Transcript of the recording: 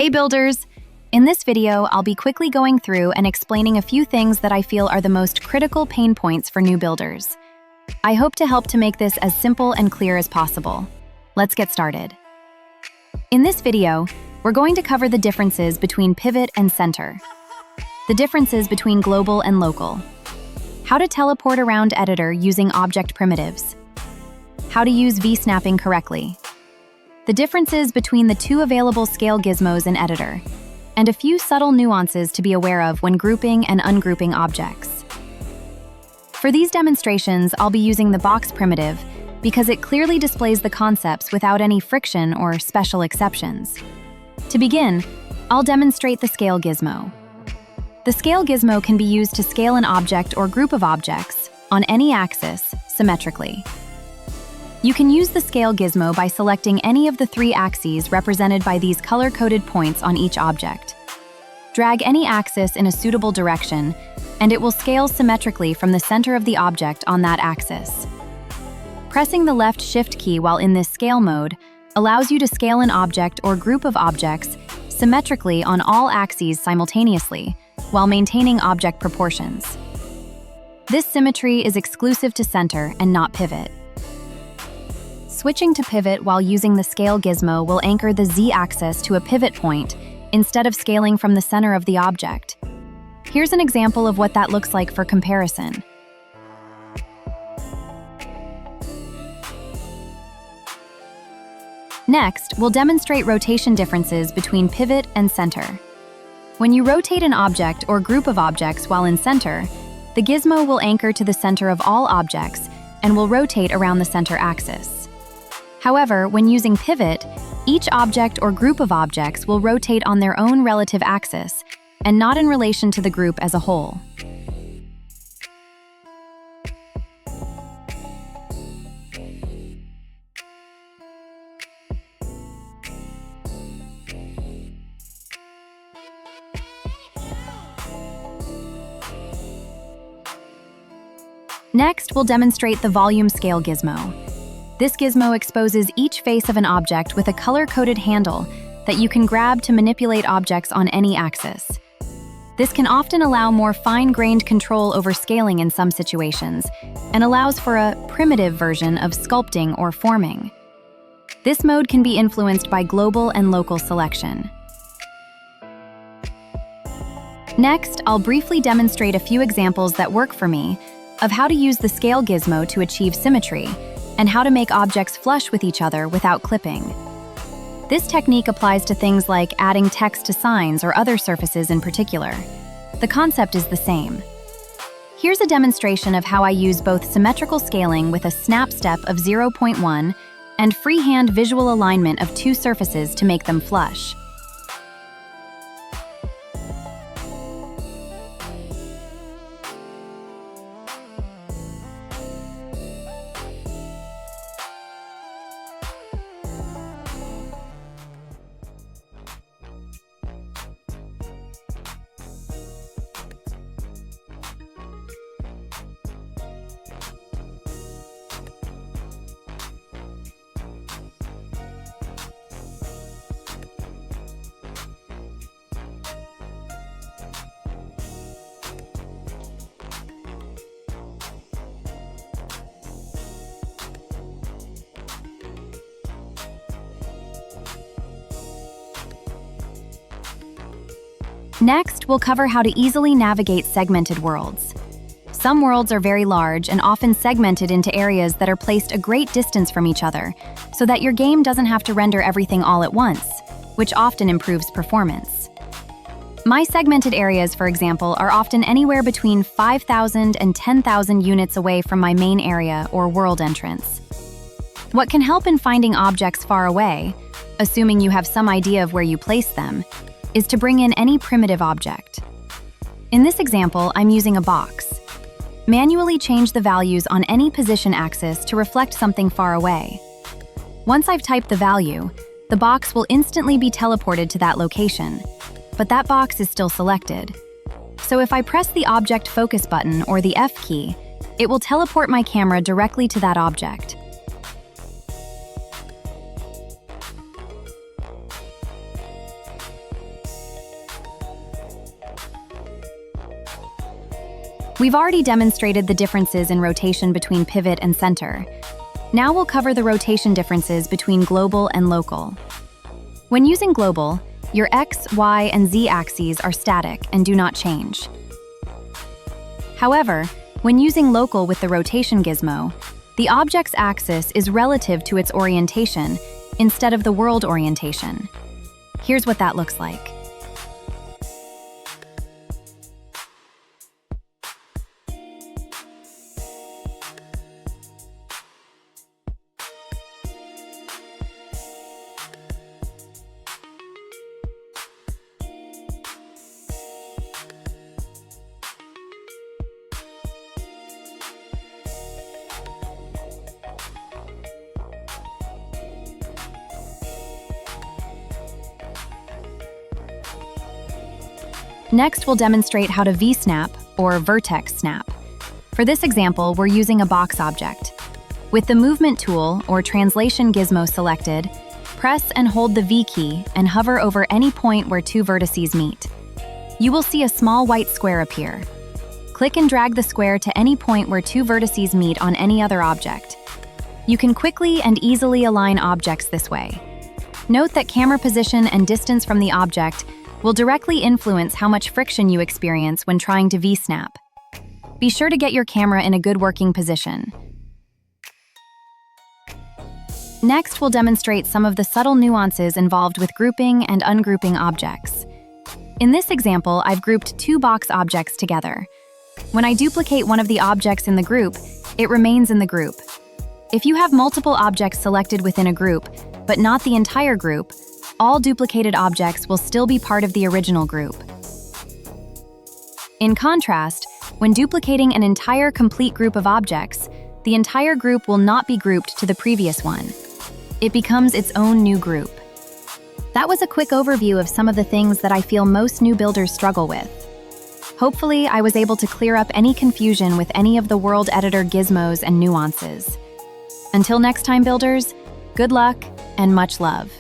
Hey builders! In this video, I'll be quickly going through and explaining a few things that I feel are the most critical pain points for new builders. I hope to help to make this as simple and clear as possible. Let's get started. In this video, we're going to cover the differences between pivot and center, the differences between global and local, how to teleport around editor using object primitives, how to use V-snapping correctly, the differences between the two available scale gizmos in editor, and a few subtle nuances to be aware of when grouping and ungrouping objects. For these demonstrations, I'll be using the box primitive because it clearly displays the concepts without any friction or special exceptions. To begin, I'll demonstrate the scale gizmo. The scale gizmo can be used to scale an object or group of objects on any axis symmetrically. You can use the scale gizmo by selecting any of the three axes represented by these color-coded points on each object. Drag any axis in a suitable direction, and it will scale symmetrically from the center of the object on that axis. Pressing the left Shift key while in this scale mode allows you to scale an object or group of objects symmetrically on all axes simultaneously, while maintaining object proportions. This symmetry is exclusive to center and not pivot. Switching to pivot while using the scale gizmo will anchor the Z-axis to a pivot point instead of scaling from the center of the object. Here's an example of what that looks like for comparison. Next, we'll demonstrate rotation differences between pivot and center. When you rotate an object or group of objects while in center, the gizmo will anchor to the center of all objects and will rotate around the center axis. However, when using pivot, each object or group of objects will rotate on their own relative axis and not in relation to the group as a whole. Next, we'll demonstrate the volume scale gizmo. This gizmo exposes each face of an object with a color-coded handle that you can grab to manipulate objects on any axis. This can often allow more fine-grained control over scaling in some situations, and allows for a primitive version of sculpting or forming. This mode can be influenced by global and local selection. Next, I'll briefly demonstrate a few examples that work for me of how to use the scale gizmo to achieve symmetry, and how to make objects flush with each other without clipping. This technique applies to things like adding text to signs or other surfaces in particular. The concept is the same. Here's a demonstration of how I use both symmetrical scaling with a snap step of 0.1 and freehand visual alignment of two surfaces to make them flush. Next, we'll cover how to easily navigate segmented worlds. Some worlds are very large and often segmented into areas that are placed a great distance from each other, so that your game doesn't have to render everything all at once, which often improves performance. My segmented areas, for example, are often anywhere between 5,000 and 10,000 units away from my main area or world entrance. What can help in finding objects far away, assuming you have some idea of where you place them, is to bring in any primitive object. In this example, I'm using a box. Manually change the values on any position axis to reflect something far away. Once I've typed the value, the box will instantly be teleported to that location, but that box is still selected. So if I press the object focus button or the F key, it will teleport my camera directly to that object. We've already demonstrated the differences in rotation between pivot and center. Now we'll cover the rotation differences between global and local. When using global, your X, Y, and Z axes are static and do not change. However, when using local with the rotation gizmo, the object's axis is relative to its orientation instead of the world orientation. Here's what that looks like. Next, we'll demonstrate how to V-snap, or vertex snap. For this example, we're using a box object. With the movement tool, or translation gizmo selected, press and hold the V key and hover over any point where two vertices meet. You will see a small white square appear. Click and drag the square to any point where two vertices meet on any other object. You can quickly and easily align objects this way. Note that camera position and distance from the object will directly influence how much friction you experience when trying to V-snap. Be sure to get your camera in a good working position. Next, we'll demonstrate some of the subtle nuances involved with grouping and ungrouping objects. In this example, I've grouped two box objects together. When I duplicate one of the objects in the group, it remains in the group. If you have multiple objects selected within a group, but not the entire group, all duplicated objects will still be part of the original group. In contrast, when duplicating an entire complete group of objects, the entire group will not be grouped to the previous one. It becomes its own new group. That was a quick overview of some of the things that I feel most new builders struggle with. Hopefully, I was able to clear up any confusion with any of the World Editor gizmos and nuances. Until next time, builders, good luck and much love.